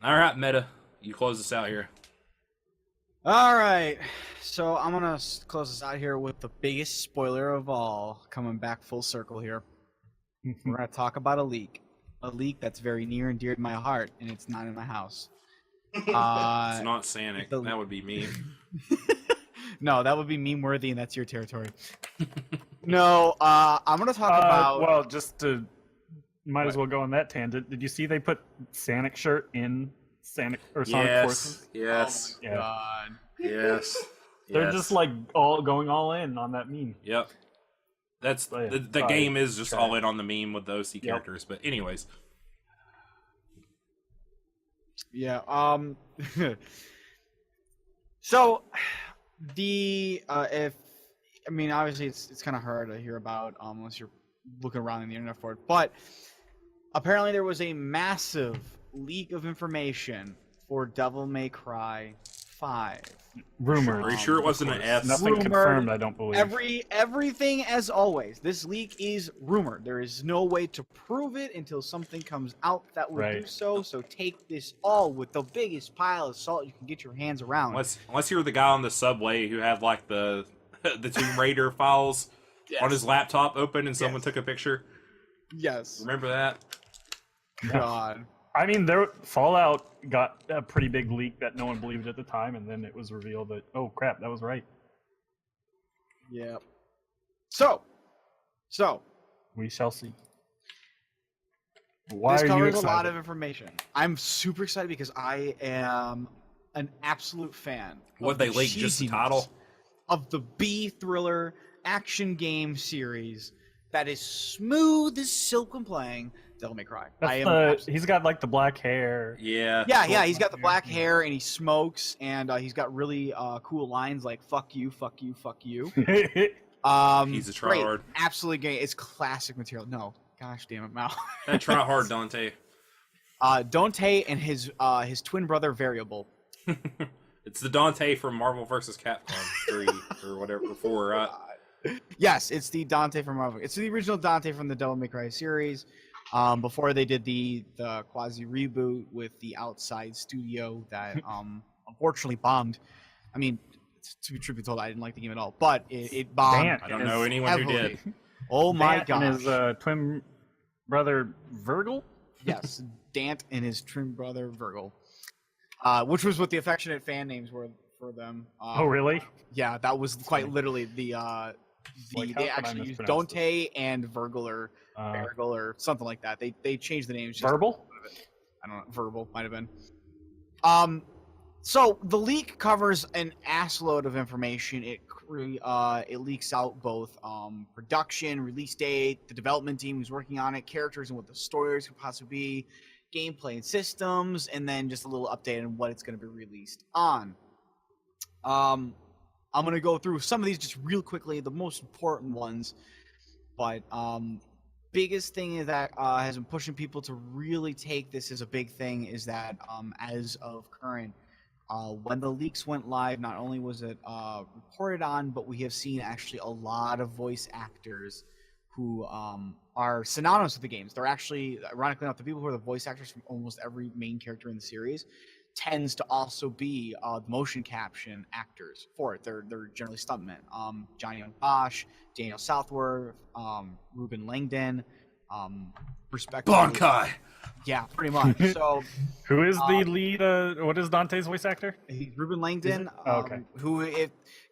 All right, Meta, you close us out here. All right, so I'm gonna close this out here with the biggest spoiler of all, coming back full circle here. We're gonna talk about a leak that's very near and dear to my heart, and it's not in my house. It's not Sanic. the- That would be me. No, that would be meme worthy, and that's your territory. No, I'm gonna talk about. Well, just to might as well go on that tangent. Did you see they put Sonic shirt in Sonic or Sonic Forces? Yes. Oh my god. Yes. They're just like all going all in on that meme. Yep. That's the game is just all in on the meme with the OC characters. But anyways. Yeah. So obviously it's kind of hard to hear about unless you're looking around in the internet for it, but apparently there was a massive leak of information for Devil May Cry 5. Rumored. Are you sure it wasn't an F? Nothing confirmed, I don't believe. Everything as always. This leak is rumored. There is no way to prove it until something comes out that will do so. So take this all with the biggest pile of salt you can get your hands around. Unless you're the guy on the subway who had like the Tomb Raider files on his laptop open and someone took a picture. Yes. Remember that? God. I mean, Fallout got a pretty big leak that no one believed at the time, and then it was revealed that, oh crap, that was right. Yeah. So We shall see. This covers a lot of information. I'm super excited because I am an absolute fan. What they leaked, just the title of the B thriller action game series that is smooth as silk when playing Devil May Cry. He's got like the black hair. Yeah. Yeah, he's got the black hair and he smokes and he's got really cool lines like "fuck you, fuck you, fuck you." He's a tryhard. Absolutely great. It's classic material. No, gosh damn it, Mal. That tryhard Dante. Dante and his twin brother Variable. It's the Dante from Marvel vs. Capcom 3 or whatever, 4, right? Yes, it's the Dante from Marvel. It's the original Dante from the Devil May Cry series. Before they did the quasi reboot with the outside studio that unfortunately bombed. I mean, to be truthfully told, I didn't like the game at all, but it bombed. I don't know anyone who did. Oh my god! And his twin brother Virgil. Yes, Dant and his twin brother Virgil, which was what the affectionate fan names were for them. Oh really? Yeah, that was quite literally they actually used Dante and Virgil or something like that. They changed the names. Verbal? I don't know. Verbal might have been. So the leak covers an assload of information. It leaks out both production, release date, the development team who's working on it, characters and what the stories could possibly be, gameplay and systems, and then just a little update on what it's going to be released on. I'm going to go through some of these just real quickly, the most important ones. But biggest thing is that has been pushing people to really take this as a big thing is that as of current, when the leaks went live, not only was it reported on, but we have seen actually a lot of voice actors who are synonymous with the games. They're actually, ironically enough, the people who are the voice actors from almost every main character in the series tends to also be the motion caption actors for it. They're generally stuntmen. Johnny Young Bosch, Daniel Southworth, Ruben Langdon, respectively. Bonkai! Yeah, pretty much. So, who is the lead? What is Dante's voice actor? Ruben Langdon. Okay.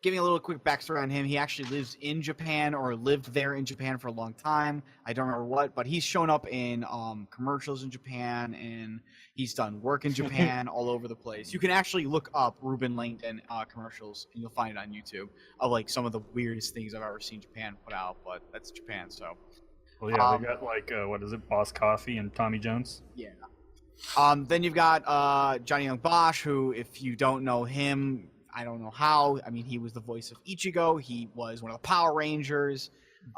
Giving a little quick backstory on him, he actually lives in Japan or lived there in Japan for a long time. I don't remember what, but he's shown up in commercials in Japan and he's done work in Japan all over the place. You can actually look up Ruben Langdon commercials and you'll find it on YouTube of like some of the weirdest things I've ever seen Japan put out, but that's Japan, so. Well, yeah, they got like, what is it, Boss Coffee and Tommy Jones? Yeah. Then you've got Johnny Young Bosch, who, if you don't know him, I don't know how. I mean, he was the voice of Ichigo. He was one of the Power Rangers.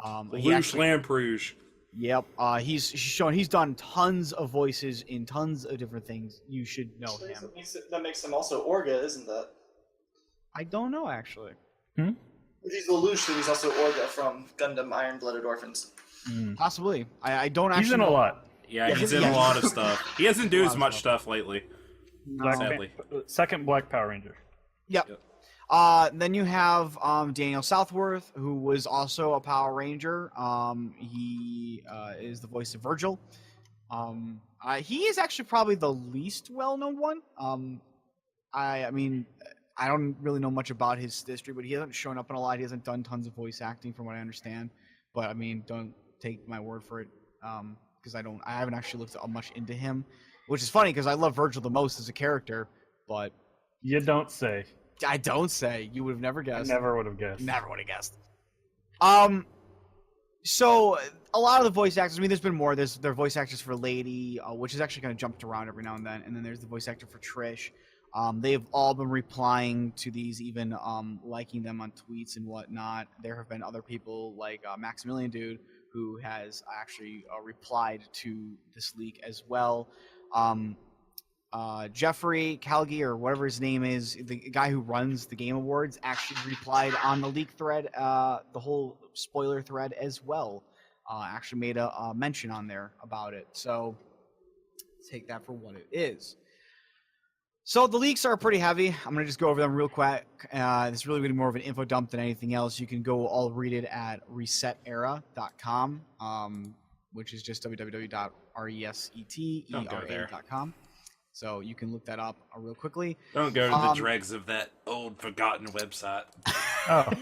Lamperouge. Yep. He's done tons of voices in tons of different things. You should know him. That makes him also Orga, isn't that? I don't know, actually. He's Lelouch, who's also Orga from Gundam Iron Blooded Orphans. Possibly. I don't actually. He's in a lot. Yeah, he's in a lot of stuff. He hasn't done as much stuff lately. Black Sadly. Second Black Power Ranger. Yep. Yep. Then you have Daniel Southworth, who was also a Power Ranger. He is the voice of Virgil. He is actually probably the least well-known one. I mean, I don't really know much about his history, but he hasn't shown up in a lot. He hasn't done tons of voice acting, from what I understand. But I mean, don't take my word for it, because I haven't actually looked much into him, which is funny because I love Virgil the most as a character, but You don't say. I don't say. You would have never I guessed. never would have guessed. Never would have guessed. So a lot of the voice actors. I mean, there's been more. There are voice actors for Lady, which is actually kind of jumped around every now and then there's the voice actor for Trish. They've all been replying to these, even liking them on tweets and whatnot. There have been other people like Maximilian Dude, who has actually replied to this leak as well. Jeffrey Calgi, or whatever his name is, the guy who runs the Game Awards, actually replied on the leak thread, the whole spoiler thread as well. Actually made a mention on there about it. So take that for what it is. So the leaks are pretty heavy. I'm going to just go over them real quick. It's really going to be more of an info dump than anything else. You can go all read it at resetera.com, which is just www.resetera.com. So you can look that up real quickly. Don't go to the dregs of that old forgotten website. Oh,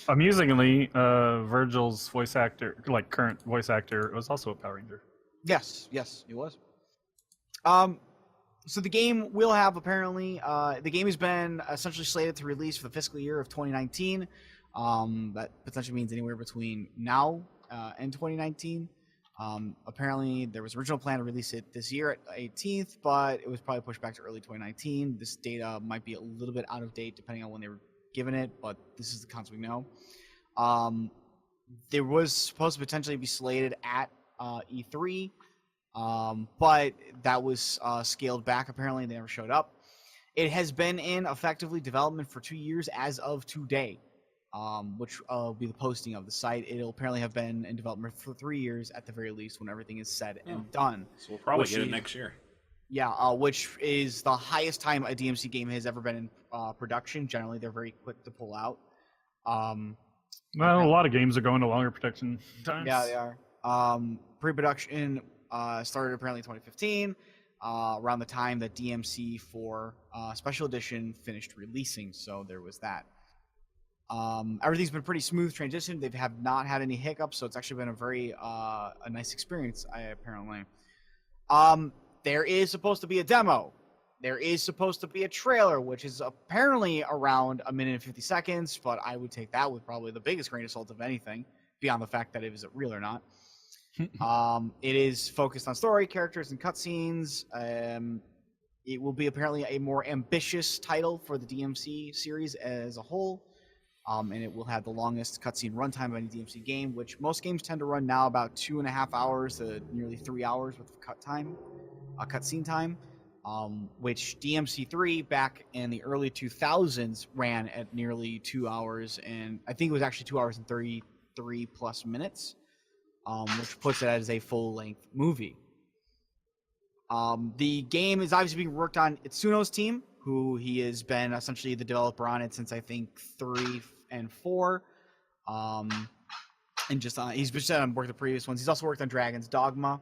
amusingly, Virgil's voice actor, like current voice actor, was also a Power Ranger. Yes, it was. So the game will have apparently, the game has been essentially slated to release for the fiscal year of 2019. That potentially means anywhere between now and 2019. Apparently there was an original plan to release it this year at 18th, but it was probably pushed back to early 2019. This data might be a little bit out of date depending on when they were given it, but this is the concept we know. There was supposed to potentially be slated at E3, but that was scaled back. Apparently they never showed up. It has been in effectively development for 2 years as of today, which will be the posting of the site. It'll apparently have been in development for 3 years at the very least when everything is said and done. So we'll probably get it next year. Yeah, which is the highest time a DMC game has ever been in production. Generally, they're very quick to pull out. Well, a lot of games are going to longer production times. Yeah, they are. Pre-production started apparently in 2015, around the time that DMC 4 Special Edition finished releasing. So there was that. Everything's been pretty smooth transition. They have not had any hiccups, so it's actually been a very a nice experience. Apparently, there is supposed to be a demo. There is supposed to be a trailer, which is apparently around 1 minute and 50 seconds. But I would take that with probably the biggest grain of salt of anything, beyond the fact that is it real or not. It is focused on story, characters, and cutscenes. It will be apparently a more ambitious title for the DMC series as a whole. And it will have the longest cutscene runtime of any DMC game, which most games tend to run now about 2.5 hours to nearly 3 hours with cutscene time, which DMC 3 back in the early 2000s ran at nearly 2 hours, and I think it was actually 2 hours and 33 plus minutes, which puts it as a full-length movie. The game is obviously being worked on Itsuno's team, who he has been essentially the developer on it since I think 3 and 4. And just he's been worked the previous ones. He's also worked on Dragon's Dogma.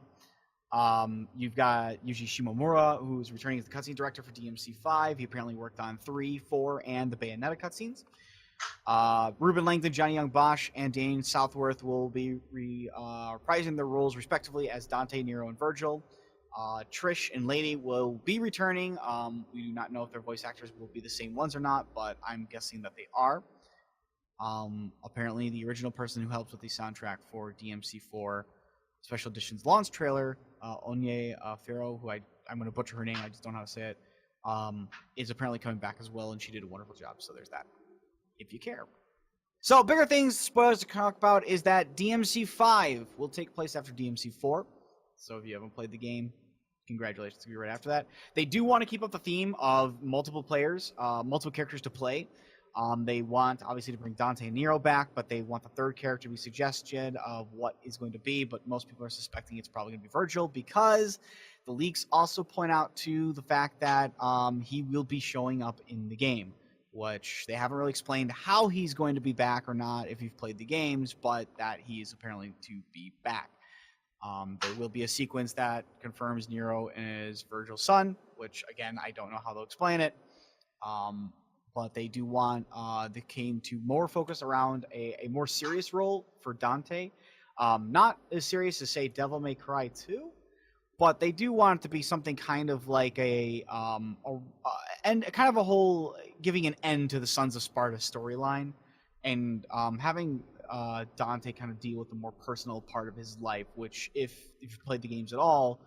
You've got Yuji Shimomura, who's returning as the cutscene director for DMC 5. He apparently worked on 3, 4, and the Bayonetta cutscenes. Ruben Langdon, Johnny Young Bosch, and Dane Southworth will be reprising their roles respectively as Dante, Nero, and Virgil. Trish and Lady will be returning. We do not know if their voice actors will be the same ones or not, but I'm guessing that they are. Apparently, the original person who helped with the soundtrack for DMC 4 Special Edition's launch trailer, Onye Fero, who I'm going to butcher her name, I just don't know how to say it, is apparently coming back as well, and she did a wonderful job, so there's that, if you care. So, bigger things, spoilers to talk about, is that DMC 5 will take place after DMC 4. So if you haven't played the game, congratulations, to be right after that. They do want to keep up the theme of multiple players, multiple characters to play. They want, obviously, to bring Dante and Nero back, but they want the third character to be suggested of what is going to be, but most people are suspecting it's probably going to be Virgil because The leaks also point out to the fact that he will be showing up in the game, which they haven't really explained how he's going to be back or not if you've played the games, but that he is apparently to be back. There will be a sequence that confirms Nero is Virgil's son, which, again, I don't know how they'll explain it. But they do want the game to more focus around a more serious role for Dante. Not as serious as, say, Devil May Cry 2, but they do want it to be something kind of like and kind of a whole giving an end to the Sons of Sparta storyline, and having Dante kind of deal with the more personal part of his life, which if you've played the games at all,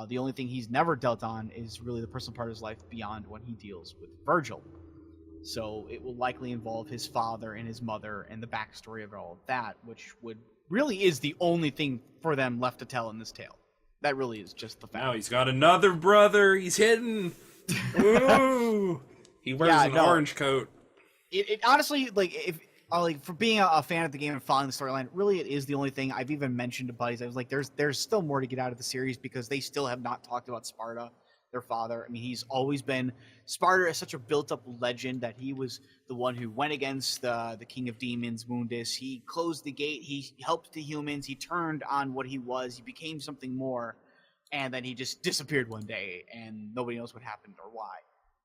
the only thing he's never dealt on is really the personal part of his life beyond when he deals with Virgil. So it will likely involve his father and his mother and the backstory of all of that, which really is the only thing for them left to tell in this tale. That really is just the fact. Now he's got another brother. He's hidden. Woo! He wears an orange coat. It honestly, for being a fan of the game and following the storyline, really it is the only thing I've even mentioned to buddies. I was like, there's still more to get out of the series because they still have not talked about Sparta, their father. I mean, he's always been Sparta is such a built-up legend that he was the one who went against the king of demons, Mundus. He closed the gate. He helped the humans. He turned on what he was. He became something more, and then he just disappeared one day, and nobody knows what happened or why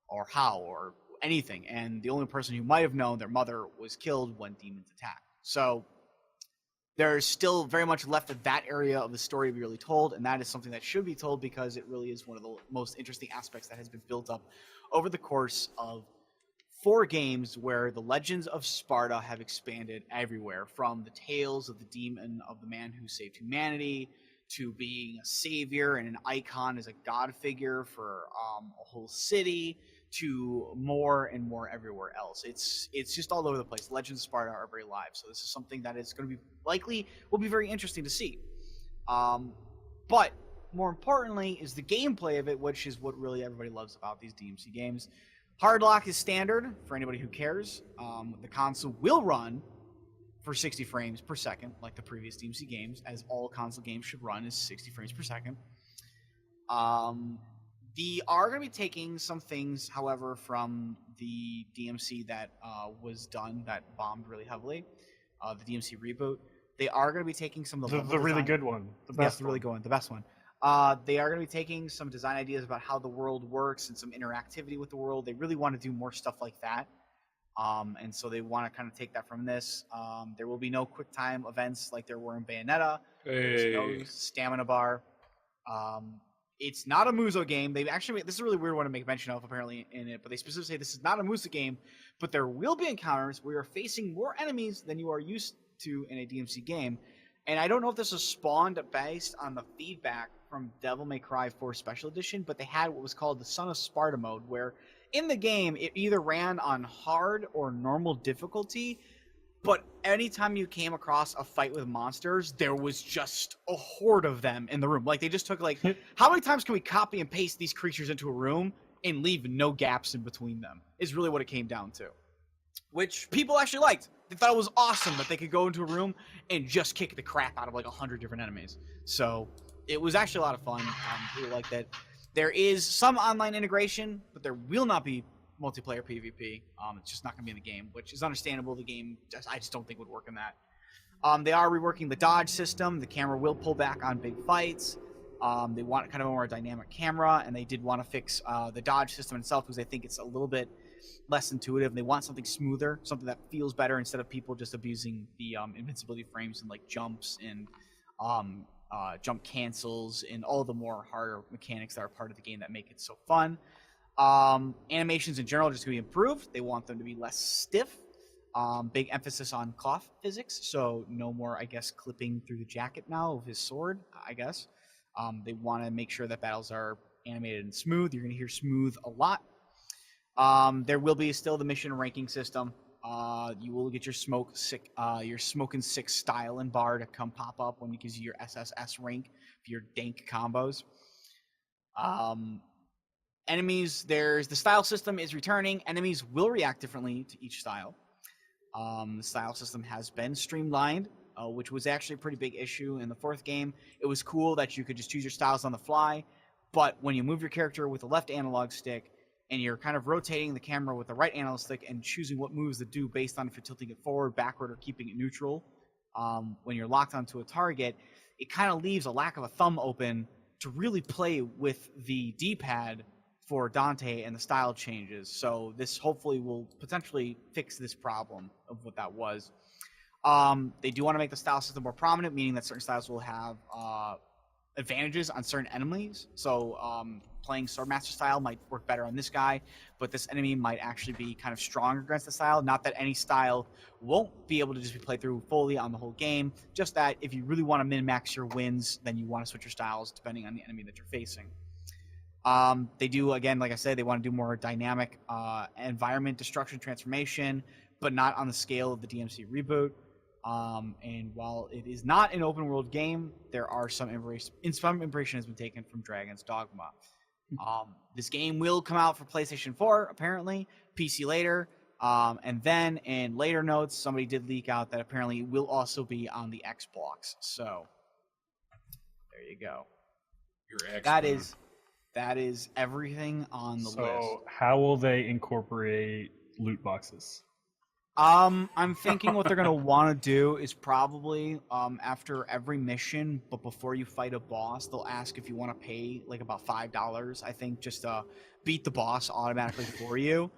or how or anything. And the only person who might have known, their mother, was killed when demons attacked. So there's still very much left of that area of the story to be really told, and that is something that should be told because it really is one of the most interesting aspects that has been built up over the course of 4 games where the legends of Sparta have expanded everywhere, from the tales of the demon of the man who saved humanity to being a savior and an icon as a god figure for a whole city, to more and more everywhere else. It's just all over the place. Legends of Sparta are very live, so this is something that is going to be will be very interesting to see. But more importantly is the gameplay of it, which is what really everybody loves about these DMC games. Hardlock is standard for anybody who cares. The console will run for 60 frames per second, like the previous DMC games, as all console games should run, is 60 frames per second. They are going to be taking some things, however, from the DMC that was done, that bombed really heavily, the DMC reboot. They are going to be taking some of the really good one. The best the really good one, the best one. They are going to be taking some design ideas about how the world works and some interactivity with the world. They really want to do more stuff like that. And so they want to kind of take that from this. There will be no quick time events like there were in Bayonetta. There's no stamina bar. It's not a Muso game. They've actually this is a really weird one to make mention of apparently in it, but they specifically say this is not a Muso game, but there will be encounters where you're facing more enemies than you are used to in a DMC game. And I don't know if this was spawned based on the feedback from Devil May Cry 4 Special Edition, but they had what was called the Son of Sparta mode, where in the game it either ran on hard or normal difficulty, but anytime you came across a fight with monsters, there was just a horde of them in the room. Like, they just took, like, how many times can we copy and paste these creatures into a room and leave no gaps in between them, is really what it came down to. Which people actually liked. They thought it was awesome that they could go into a room and just kick the crap out of, like, 100 different enemies. So it was actually a lot of fun. Really like that. There is some online integration, but there will not be multiplayer PvP. It's just not going to be in the game, which is understandable. The game, I just don't think would work in that. They are reworking the dodge system. The camera will pull back on big fights. They want kind of a more dynamic camera, and they did want to fix the dodge system itself because they think it's a little bit less intuitive. They want something smoother, something that feels better instead of people just abusing the invincibility frames and like jumps and jump cancels and all the more harder mechanics that are part of the game that make it so fun. Animations in general are just going to be improved. They want them to be less stiff. Big emphasis on cloth physics, so no more, I guess, clipping through the jacket now of his sword, I guess. They want to make sure that battles are animated and smooth. You're going to hear smooth a lot. There will be still the mission ranking system. You will get your smoking sick style and bar to come pop up when it gives you your SSS rank for your dank combos. Enemies, the style system is returning. Enemies will react differently to each style. The style system has been streamlined, which was actually a pretty big issue in the 4th game. It was cool that you could just choose your styles on the fly, but when you move your character with the left analog stick and you're kind of rotating the camera with the right analog stick and choosing what moves to do based on if you're tilting it forward, backward, or keeping it neutral, when you're locked onto a target, it kind of leaves a lack of a thumb open to really play with the D-pad for Dante and the style changes. So this hopefully will potentially fix this problem of what that was. They do want to make the style system more prominent, meaning that certain styles will have advantages on certain enemies. So playing Swordmaster style might work better on this guy, but this enemy might actually be kind of stronger against the style. Not that any style won't be able to just be played through fully on the whole game, just that if you really want to min-max your wins, then you want to switch your styles depending on the enemy that you're facing. They do, again, like I said, they want to do more dynamic environment destruction transformation, but not on the scale of the DMC reboot. And while it is not an open world game, there are some inspiration has been taken from Dragon's Dogma. This game will come out for PlayStation 4, apparently, PC later, and then in later notes, somebody did leak out that apparently it will also be on the Xbox. So there you go. Your Xbox. That is everything on the list. So how will they incorporate loot boxes? I'm thinking what they're gonna want to do is probably after every mission, but before you fight a boss, they'll ask if you want to pay like about $5, I think, just to beat the boss automatically for you,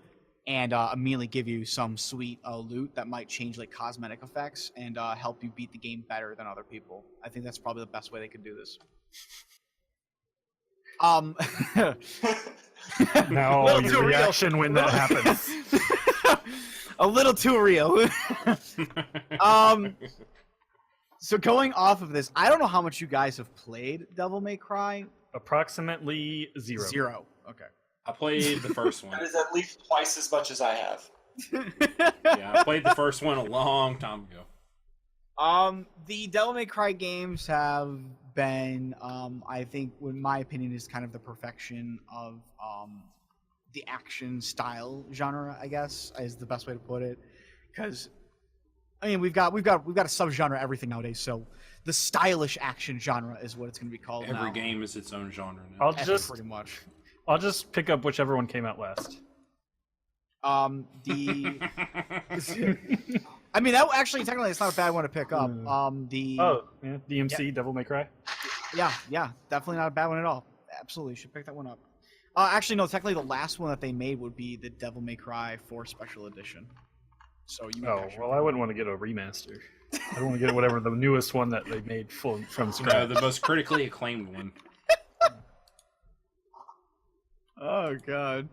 and immediately give you some sweet loot that might change like cosmetic effects and help you beat the game better than other people. I think that's probably the best way they could do this. Now your reaction when that happens. A little too real. So going off of this, I don't know how much you guys have played Devil May Cry. Approximately 0. 0. Okay. I played the first one. That is at least twice as much as I have. Yeah, I played the first one a long time ago. The Devil May Cry games have been, I think, in my opinion, is kind of the perfection of the action style genre, I guess, is the best way to put it. Because I mean, we've got a subgenre everything nowadays. So the stylish action genre is what it's going to be called. Every now. game is its own genre now. Pretty much. I'll just pick up whichever one came out last. I mean, that actually technically it's not a bad one to pick up. DMC Devil May Cry. Yeah, definitely not a bad one at all. Absolutely, should pick that one up. Actually, no, technically the last one that they made would be the Devil May Cry 4 Special Edition. So you. I wouldn't want to get a remaster. I don't want to get whatever the newest one that they made from scratch. No, the most critically acclaimed one. Oh God.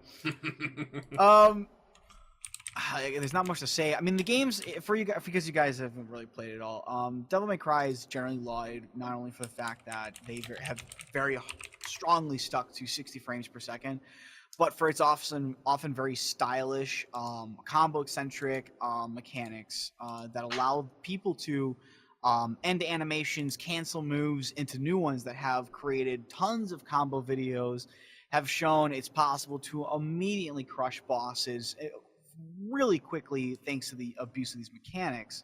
There's not much to say. I mean, the games for you because you guys haven't really played it all. Devil May Cry is generally lauded not only for the fact that they have very strongly stuck to 60 frames per second, but for its often very stylish, combo-centric mechanics that allow people to end animations, cancel moves into new ones that have created tons of combo videos, have shown it's possible to immediately crush bosses really quickly thanks to the abuse of these mechanics,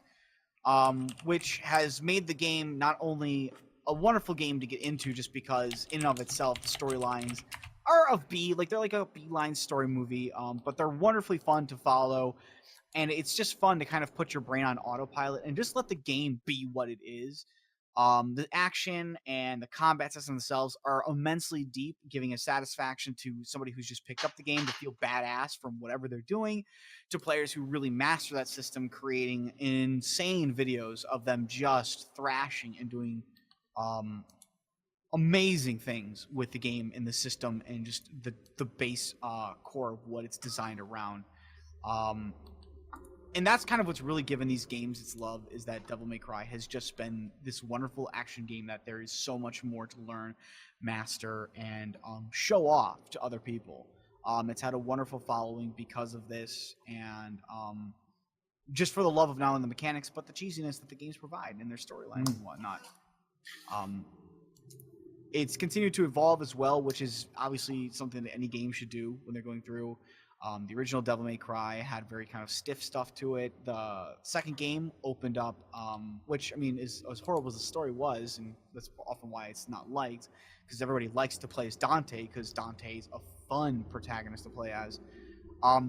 which has made the game not only a wonderful game to get into just because in and of itself the storylines are they're like a B-line story movie, but they're wonderfully fun to follow, and it's just fun to kind of put your brain on autopilot and just let the game be what it is. The action and the combat systems themselves are immensely deep, giving a satisfaction to somebody who's just picked up the game to feel badass from whatever they're doing, to players who really master that system, creating insane videos of them just thrashing and doing amazing things with the game and the system and just the base core of what it's designed around. And that's kind of what's really given these games its love, is that Devil May Cry has just been this wonderful action game that there is so much more to learn, master, and show off to other people. It's had a wonderful following because of this, and just for the love of not only the mechanics, but the cheesiness that the games provide in their storylines and whatnot. It's continued to evolve as well, which is obviously something that any game should do when they're going through The original Devil May Cry had very kind of stiff stuff to it. The second game opened up, which I mean, is as horrible as the story was, and that's often why it's not liked, because everybody likes to play as Dante, because Dante's a fun protagonist to play as.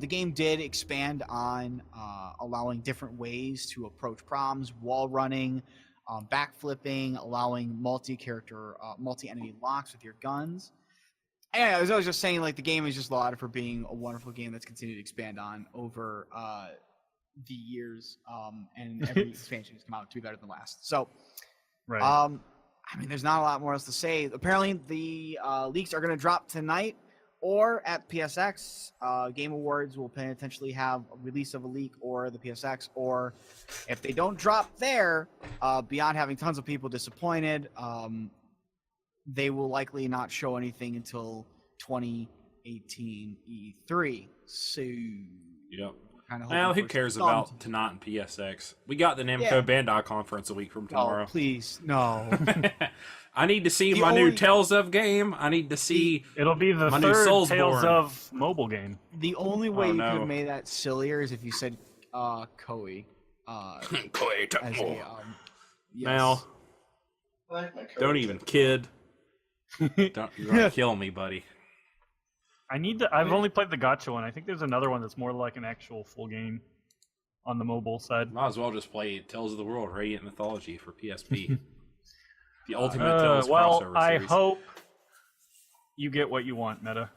The game did expand on allowing different ways to approach problems, wall running, backflipping, allowing multi-character, multi-enemy locks with your guns. And I was just saying, like, the game is just lauded for being a wonderful game that's continued to expand on over the years, and every expansion has come out to be better than last. So, Right. I mean, there's not a lot more else to say. Apparently, the leaks are going to drop tonight, or at PSX. Game Awards will potentially have a release of a leak or the PSX, or if they don't drop there, beyond having tons of people disappointed, they will likely not show anything until 2018 E3. So, Yep. kind of Well, who cares about tonight and PSX? We got the Namco Bandai conference a week from tomorrow. Oh, please, no. I need to see The my new only- Tales of game. I need to see It'll be the my new third Soulsborne. Tales of mobile game. The only way you could no. have made that sillier is if you said Koei. Koei As Tecmo. a, yes. Mal, I like my don't code. even kid. You're gonna kill me, buddy. I need to. I've only played the Gacha one. I think there's another one that's more like an actual full game on the mobile side. Might as well just play Tales of the World: Radiant Mythology for PSP. The ultimate Tales Well, crossover I series. hope you get what you want, Meta.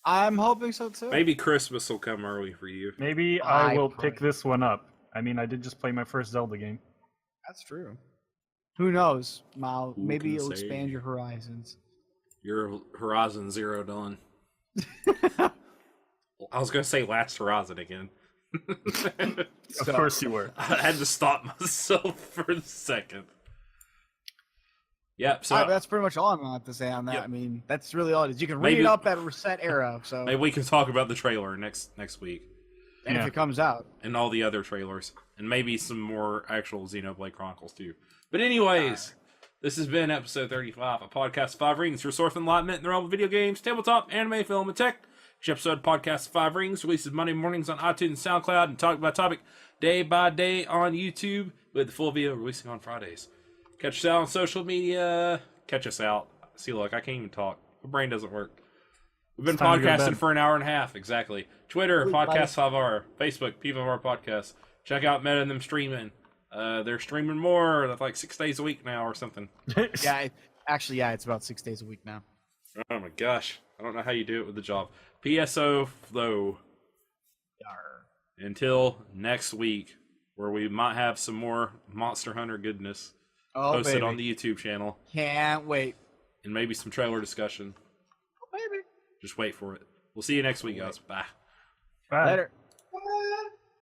I'm hoping so too. Maybe Christmas will come early for you. Maybe I I will pray. pick this one up. I mean, I did just play my first Zelda game. That's true. Who knows, Mal? Who Maybe can it'll say? expand your horizons. Your Horizon Zero Dawn. I was gonna say Last Horizon again. Of course you were. I had to stop myself for a second. Yep. So All right, but that's pretty much all I'm gonna have to say on that. Yep. I mean, that's really all it is. You can read Maybe- it up at Reset Era, so maybe we can talk about the trailer next week and if Yeah. it comes out. and all the other trailers, and maybe some more actual Xenoblade Chronicles too. But anyways, this has been episode 35, a podcast of 5 Rings, your source of enlightenment in the realm of video games, tabletop, anime, film, and tech. Each episode of podcast of 5 Rings releases Monday mornings on iTunes and SoundCloud, and talk about topic day by day on YouTube, with the full video releasing on Fridays. Catch us out on social media. Catch us out. See, look, I can't even talk. My brain doesn't work. We've been It's time to go to podcasting bed. for an hour and a half, exactly. Twitter, Wait, Podcast 5R. Facebook, P5R Podcast. Check out Meta and them streaming. They're streaming more, like 6 days a week now or something. Yeah, it's about 6 days a week now. Oh my gosh. I don't know how you do it with the job. PSO, though. Yar. Until next week, where we might have some more Monster Hunter goodness Oh, posted baby. on the YouTube channel, Can't wait. and maybe some trailer discussion. Oh, baby. Just wait for it. We'll see you next week, guys. Bye. Bye. Later.